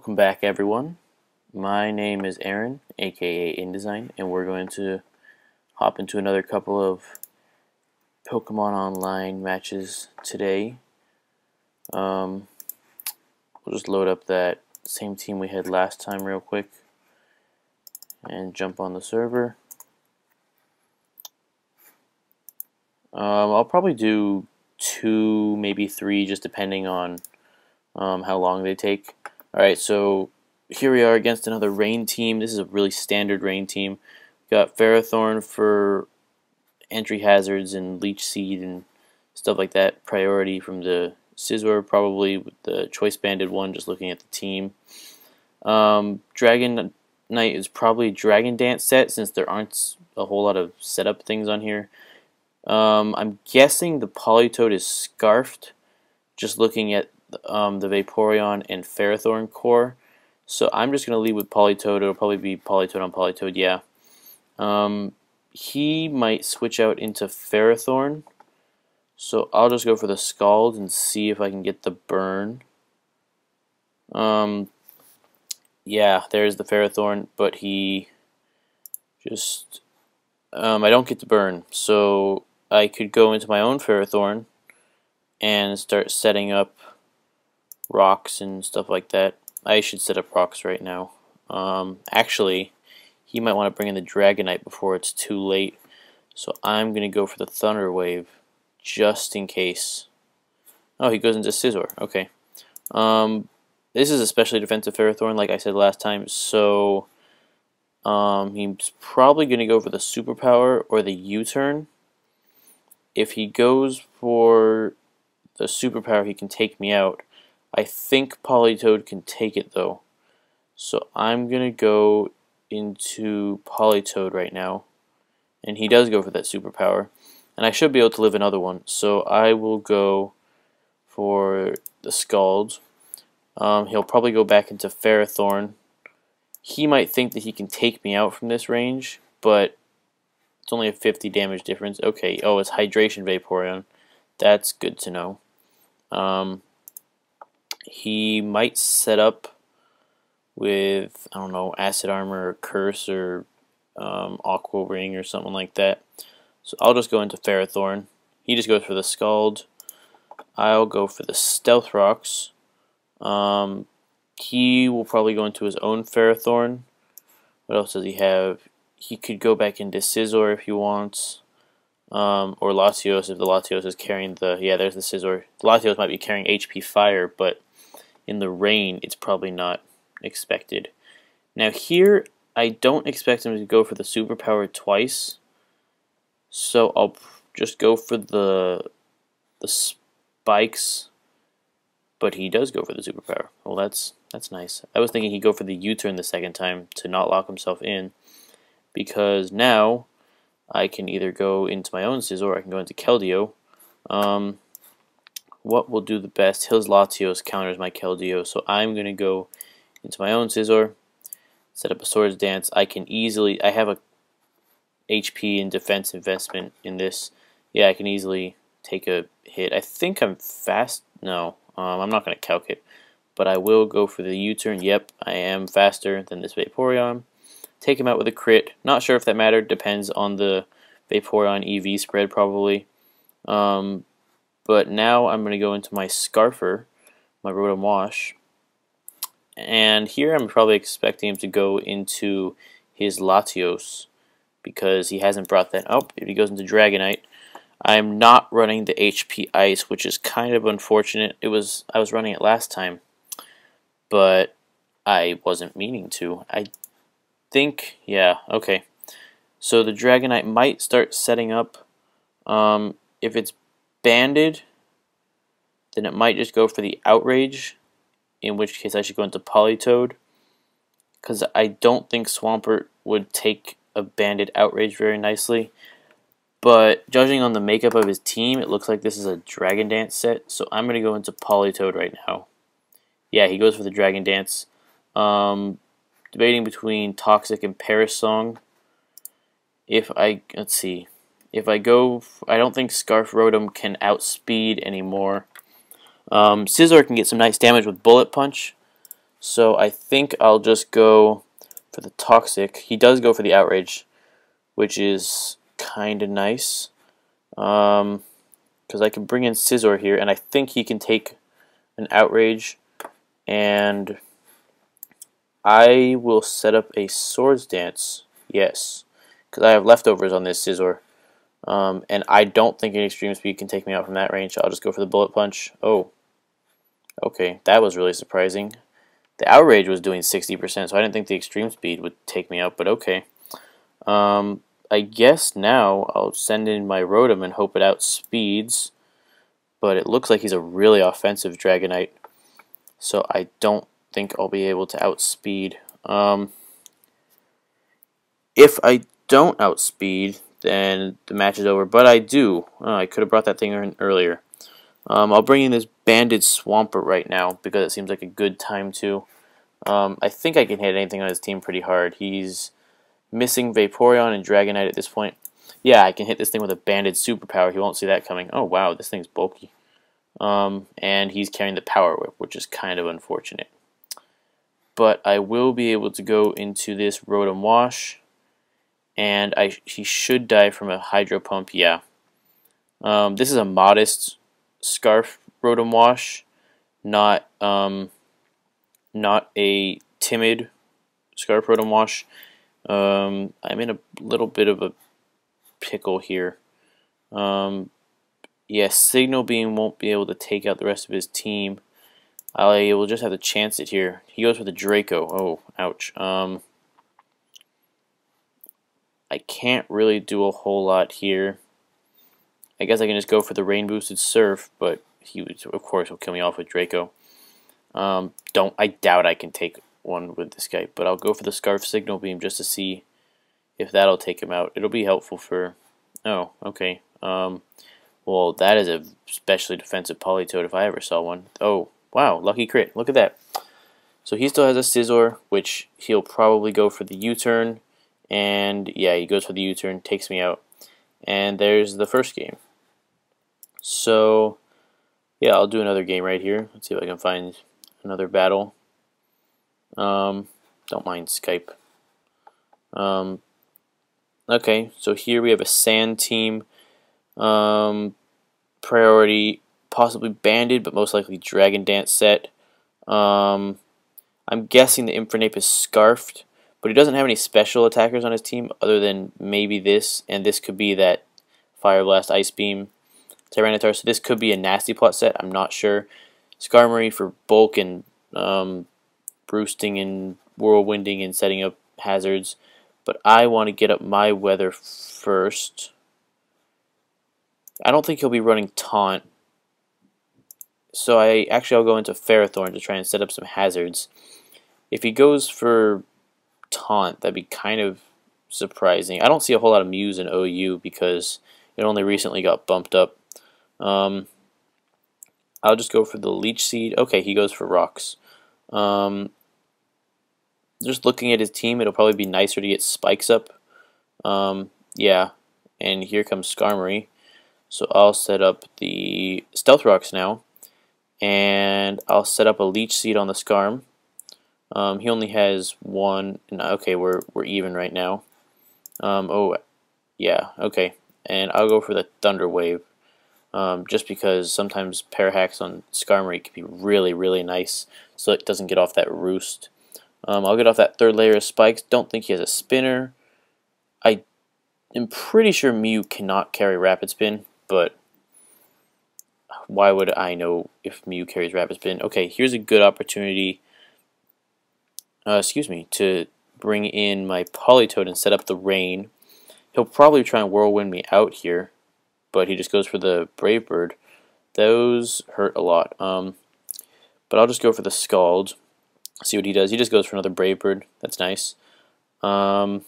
Welcome back, everyone. My name is Aaron, aka InDesign, and we're going to hop into another couple of Pokemon Online matches today. We'll just load up that same team we had last time real quick and jump on the server. I'll probably do 2, maybe 3, just depending on how long they take. Alright, so here we are against another rain team. This is a really standard rain team. Got Ferrothorn for entry hazards and Leech Seed and stuff like that. Priority from the Scizor, probably with the Choice Banded one, just looking at the team. Dragon Knight is probably Dragon Dance set, since there aren't a whole lot of setup things on here. I'm guessing the Politoed is Scarfed, just looking at the Vaporeon and Ferrothorn core. So I'm just going to lead with Politoed. It'll probably be Politoed on Politoed, yeah. He might switch out into Ferrothorn. So I'll just go for the Scald and see if I can get the burn. Yeah, there's the Ferrothorn, but he just... I don't get the burn. So I could go into my own Ferrothorn and start setting up rocks and stuff like that. I should set up rocks right now. Actually, he might want to bring in the Dragonite before it's too late. So I'm going to go for the Thunder Wave, just in case. Oh, he goes into Scizor. Okay. This is especially defensive Ferrothorn, like I said last time. So he's probably going to go for the Superpower or the U-turn. If he goes for the Superpower, he can take me out. I think Politoed can take it though. So I'm going to go into Politoed right now. And he does go for that Superpower. And I should be able to live another one. So I will go for the Scald. He'll probably go back into Ferrothorn. He might think that he can take me out from this range, but it's only a 50 damage difference. Okay, oh, it's Hydration Vaporeon. That's good to know. He might set up with, I don't know, Acid Armor or Curse or Aqua Ring or something like that. So I'll just go into Ferrothorn. He just goes for the Scald. I'll go for the Stealth Rocks. He will probably go into his own Ferrothorn. What else does he have? He could go back into Scizor if he wants. Or Latios if the Latios is carrying the... Yeah, there's the Scizor. The Latios might be carrying HP Fire, but in the rain, it's probably not expected. Now here, I don't expect him to go for the Superpower twice. So I'll just go for the Spikes. But he does go for the Superpower. Well, that's nice. I was thinking he'd go for the U-turn the second time to not lock himself in. Because now I can either go into my own Scizor or I can go into Keldeo. What will do the best? His Latios counters my Keldeo, so I'm going to go into my own Scizor, set up a Swords Dance. I can easily... I have a HP and defense investment in this. Yeah, I can easily take a hit. I think I'm fast. No, I'm not going to calc it, but I will go for the U-turn. Yep, I am faster than this Vaporeon. Take him out with a crit. Not sure if that mattered. Depends on the Vaporeon EV spread, probably. But now I'm going to go into my Scarfer, my Rotom Wash. And here I'm probably expecting him to go into his Latios, because he hasn't brought that up. If he goes into Dragonite, I'm not running the HP Ice, which is kind of unfortunate. I was running it last time, but I wasn't meaning to. I think, yeah, okay. So the Dragonite might start setting up. If it's banded, then it might just go for the Outrage, in which case I should go into Politoed, because I don't think Swampert would take a banded Outrage very nicely. But judging on the makeup of his team, it looks like this is a Dragon Dance set, so I'm going to go into Politoed right now. Yeah, he goes for the Dragon Dance. Debating between Toxic and Paris Song. Let's see. If I go, I don't think Scarf Rotom can outspeed anymore. Scizor can get some nice damage with Bullet Punch, So I think I'll just go for the Toxic. He does go for the Outrage, which is kind of nice. Because I can bring in Scizor here, and I think he can take an Outrage, and I will set up a Swords Dance. Yes, because I have leftovers on this Scizor. And I don't think an Extreme Speed can take me out from that range. I'll just go for the Bullet Punch. Oh, okay, that was really surprising. The Outrage was doing 60%, so I didn't think the Extreme Speed would take me out, but okay. I guess now I'll send in my Rotom and hope it outspeeds, but it looks like he's a really offensive Dragonite, so I don't think I'll be able to outspeed. If I don't outspeed, then the match is over, but I do. Oh, I could have brought that thing in earlier. I'll bring in this Banded Swampert right now because it seems like a good time to. I think I can hit anything on his team pretty hard. He's missing Vaporeon and Dragonite at this point. Yeah, I can hit this thing with a Banded Superpower. He won't see that coming. Oh, wow, this thing's bulky. And he's carrying the Power Whip, which is kind of unfortunate. But I will be able to go into this Rotom Wash, and he should die from a Hydro Pump, yeah. This is a modest Scarf Rotom Wash, not a timid Scarf Rotom Wash. I'm in a little bit of a pickle here. Yeah, Signal Beam won't be able to take out the rest of his team. I will just have to chance it here. He goes for the Draco. Oh, ouch. I can't really do a whole lot here. I guess I can just go for the Rain Boosted Surf, but he would, of course, will kill me off with Draco. I doubt I can take one with this guy, but I'll go for the Scarf Signal Beam just to see if that'll take him out. It'll be helpful for. Oh, okay. Well, that is a specially defensive Politoed if I ever saw one. Oh, wow, lucky crit. Look at that. So he still has a Scizor, which he'll probably go for the U-turn. And yeah, he goes for the U-turn, takes me out. And there's the first game. So yeah, I'll do another game right here. Let's see if I can find another battle. Don't mind Skype. Okay, so here we have a Sand team. Priority possibly Banded, but most likely Dragon Dance set. I'm guessing the Infernape is Scarfed, but he doesn't have any special attackers on his team other than maybe this, and this could be that Fire Blast, Ice Beam, Tyranitar. So this could be a Nasty Plot set. I'm not sure. Skarmory for bulk and boosting and whirlwinding and setting up hazards. But I want to get up my weather first. I don't think he'll be running Taunt. So I'll go into Ferrothorn to try and set up some hazards. If he goes for Taunt, that'd be kind of surprising. I don't see a whole lot of Mews in OU because it only recently got bumped up. I'll just go for the Leech Seed. Okay, he goes for Rocks. Just looking at his team, it'll probably be nicer to get Spikes up. Yeah, and here comes Skarmory. So I'll set up the Stealth Rocks now, and I'll set up a Leech Seed on the Skarm. He only has one. Okay, we're even right now. Oh, yeah. Okay, and I'll go for the Thunder Wave, just because sometimes Parahacks on Skarmory can be really, really nice, so it doesn't get off that roost. I'll get off that third layer of Spikes. Don't think he has a Spinner. I am pretty sure Mew cannot carry Rapid Spin, but why would I know if Mew carries Rapid Spin? Okay, here's a good opportunity. To bring in my Politoed and set up the Rain. He'll probably try and Whirlwind me out here, but he just goes for the Brave Bird. Those hurt a lot. But I'll just go for the Scald. See what he does. He just goes for another Brave Bird. That's nice. And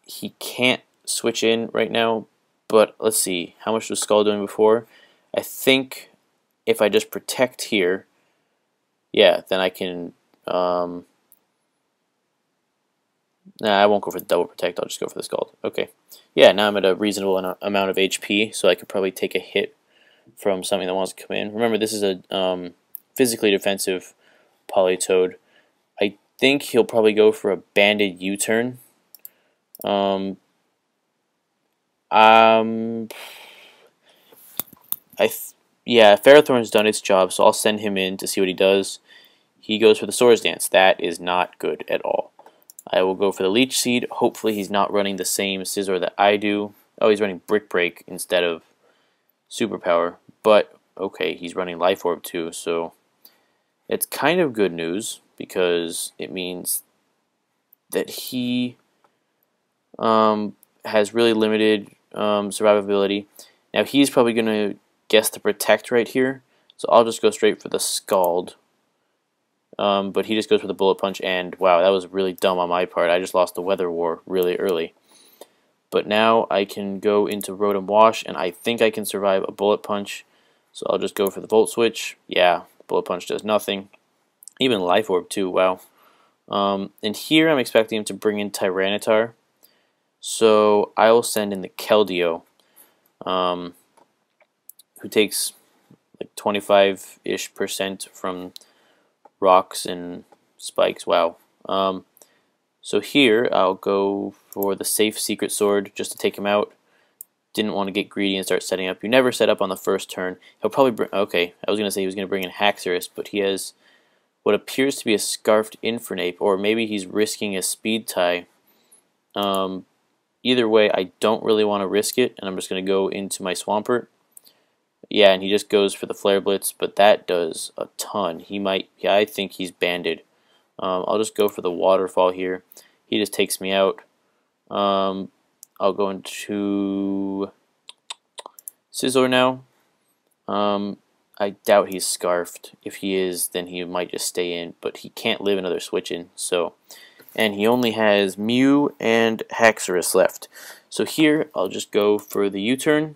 he can't switch in right now, but let's see. How much was Scald doing before? I think if I just protect here, yeah, then I can. Nah, I won't go for the double protect. I'll just go for the Scald. Okay. Yeah, now I'm at a reasonable amount of HP, so I could probably take a hit from something that wants to come in. Remember, this is a physically defensive Politoed. I think he'll probably go for a banded U-turn. Um, um, yeah, Ferrothorn's done its job, so I'll send him in to see what he does. He goes for the Swords Dance. That is not good at all. I will go for the Leech Seed. Hopefully he's not running the same Scizor that I do. Oh, he's running Brick Break instead of Superpower. But, okay, he's running Life Orb too, so it's kind of good news because it means that he has really limited survivability. Now he's probably going to guess the Protect right here, so I'll just go straight for the Scald. But he just goes for the Bullet Punch, and wow, that was really dumb on my part. I just lost the Weather War really early. But now I can go into Rotom Wash, and I think I can survive a Bullet Punch, so I'll just go for the Volt Switch. Yeah, Bullet Punch does nothing. Even Life Orb too, wow. And here I'm expecting him to bring in Tyranitar, so I will send in the Keldeo, who takes like 25-ish% from rocks and spikes. Wow. So here I'll go for the safe Secret Sword just to take him out. Didn't want to get greedy and start setting up. You never set up on the first turn. He'll probably bring... Okay, I was going to say he was going to bring in Haxorus, but he has what appears to be a Scarfed Infernape, or maybe he's risking a Speed Tie. Either way, I don't really want to risk it, and I'm just going to go into my Swampert. Yeah, and he just goes for the Flare Blitz, but that does a ton. He might... Yeah, I think he's banded. I'll just go for the Waterfall here. He just takes me out. I'll go into Scizor now. I doubt he's Scarfed. If he is, then he might just stay in, but he can't live another switch in. So, and he only has Mew and Haxorus left. So here, I'll just go for the U-turn.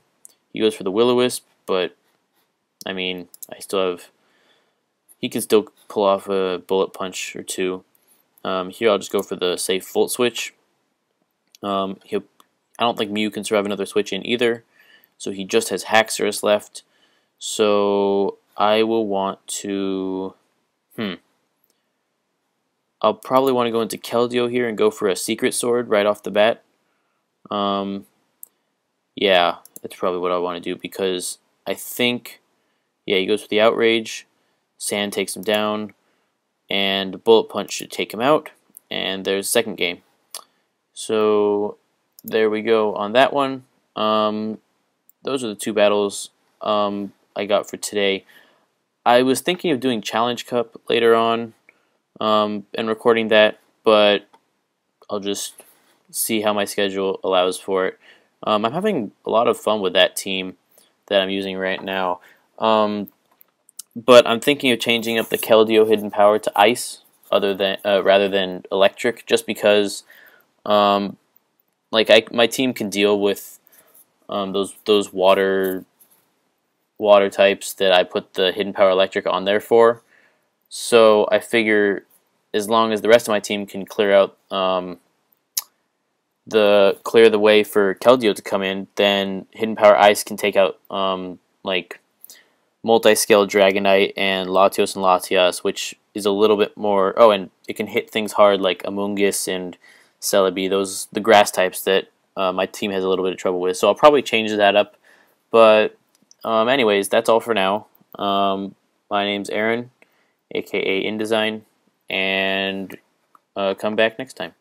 He goes for the Will-O-Wisp, but I mean, I still have... He can still pull off a Bullet Punch or two. Here I'll just go for the safe Volt Switch. I don't think Mew can survive another switch in either, so he just has Haxorus left. So I will want to... I'll probably want to go into Keldeo here and go for a Secret Sword right off the bat. Yeah, that's probably what I want to do because I think... Yeah, he goes for the Outrage. Sand takes him down, and Bullet Punch should take him out, and there's the second game. So there we go on that one. Those are the two battles I got for today. I was thinking of doing Challenge Cup later on and recording that, but I'll just see how my schedule allows for it. I'm having a lot of fun with that team that I'm using right now. But I'm thinking of changing up the Keldeo Hidden Power to Ice, rather than Electric, just because, my team can deal with those water types that I put the Hidden Power Electric on there for. So I figure as long as the rest of my team can clear out clear the way for Keldeo to come in, then Hidden Power Ice can take out Multi-Scale Dragonite and Latios and Latias, which is a little bit more... Oh, and it can hit things hard like Amoonguss and Celebi, the grass types that my team has a little bit of trouble with. So I'll probably change that up. But anyways, that's all for now. My name's Aaron, aka InDesign, and come back next time.